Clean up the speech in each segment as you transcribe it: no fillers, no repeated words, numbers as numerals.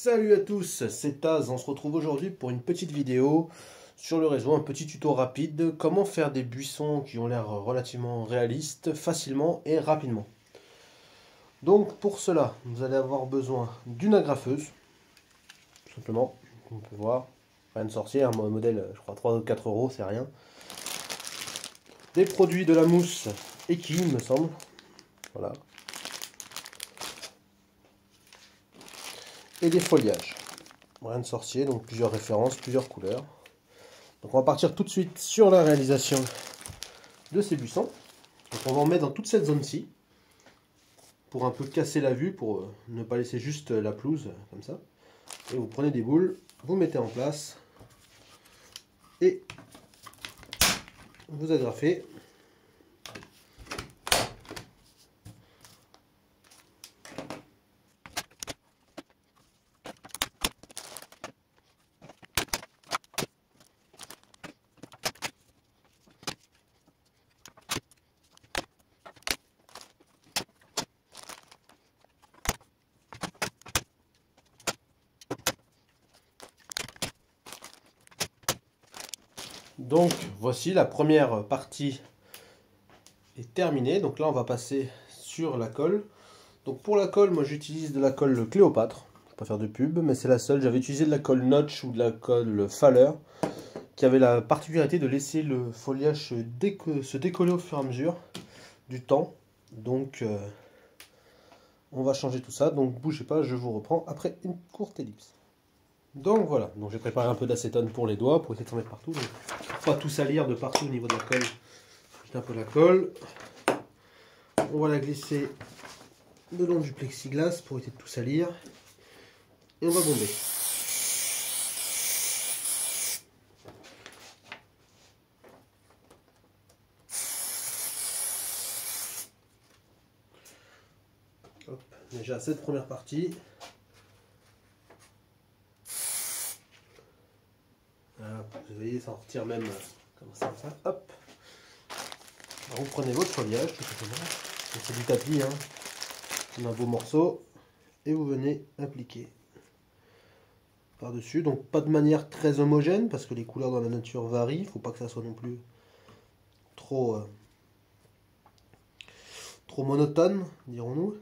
Salut à tous, c'est Taz. On se retrouve aujourd'hui pour une petite vidéo sur le réseau, un petit tuto rapide, comment faire des buissons qui ont l'air relativement réalistes, facilement et rapidement. Donc pour cela, vous allez avoir besoin d'une agrafeuse, tout simplement, on peut voir, rien de sorcier, un modèle, je crois 3 ou 4 euros, c'est rien. Des produits, de la mousse et qui, il me semble, voilà. Et des feuillages. Rien de sorcier, donc plusieurs références, plusieurs couleurs. Donc on va partir tout de suite sur la réalisation de ces buissons. Donc on va en mettre dans toute cette zone-ci, pour un peu casser la vue, pour ne pas laisser juste la pelouse, comme ça. Et vous prenez des boules, vous mettez en place, et vous agrafez. Donc voici la première partie est terminée. Donc là on va passer sur la colle. Donc pour la colle, moi j'utilise de la colle Cléopâtre. Je ne vais pas faire de pub, mais c'est la seule. J'avais utilisé de la colle Notch ou de la colle Faller, qui avait la particularité de laisser le foliage se décoller au fur et à mesure du temps. Donc on va changer tout ça. Donc bougez pas, je vous reprends après une courte ellipse. Donc voilà, donc j'ai préparé un peu d'acétone pour les doigts, pour essayer de s'en mettre partout. Donc, pas tout salir de partout au niveau de la colle. Juste un peu la colle. On va la glisser le long du plexiglas pour éviter de tout salir. Et on va bomber. Hop, déjà cette première partie. Voilà, vous voyez, ça en retire même comme ça. Hop. Alors, vous prenez votre foliage, tout simplement. C'est du tapis, hein. On a un beau morceau. Et vous venez appliquer par-dessus. Donc pas de manière très homogène, parce que les couleurs dans la nature varient. Il ne faut pas que ça soit non plus trop monotone, dirons-nous.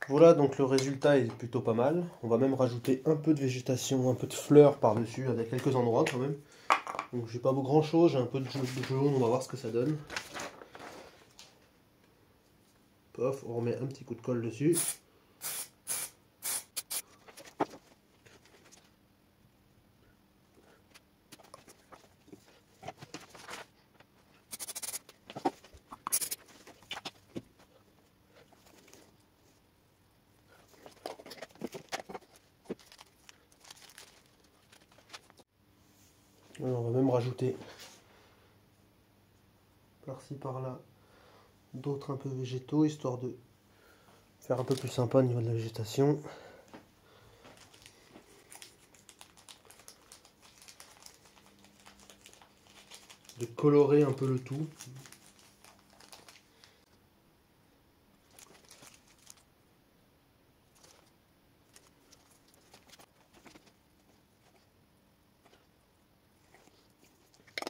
Voilà, donc le résultat est plutôt pas mal. On va même rajouter un peu de végétation, un peu de fleurs par-dessus, avec quelques endroits quand même. Donc j'ai pas grand chose, j'ai un peu de jaune, on va voir ce que ça donne. Pof, on remet un petit coup de colle dessus. Alors, on va même rajouter par-ci par-là d'autres un peu végétaux, histoire de faire un peu plus sympa au niveau de la végétation. De colorer un peu le tout.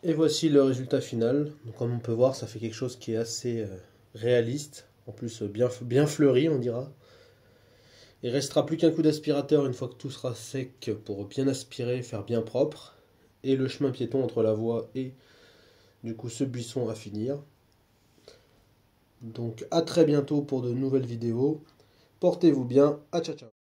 Et voici le résultat final. Donc, comme on peut voir, ça fait quelque chose qui est assez réaliste. En plus, bien fleuri, on dira. Il restera plus qu'un coup d'aspirateur une fois que tout sera sec pour bien aspirer, faire bien propre. Et le chemin piéton entre la voie et du coup ce buisson à finir. Donc à très bientôt pour de nouvelles vidéos. Portez-vous bien. À ciao ciao.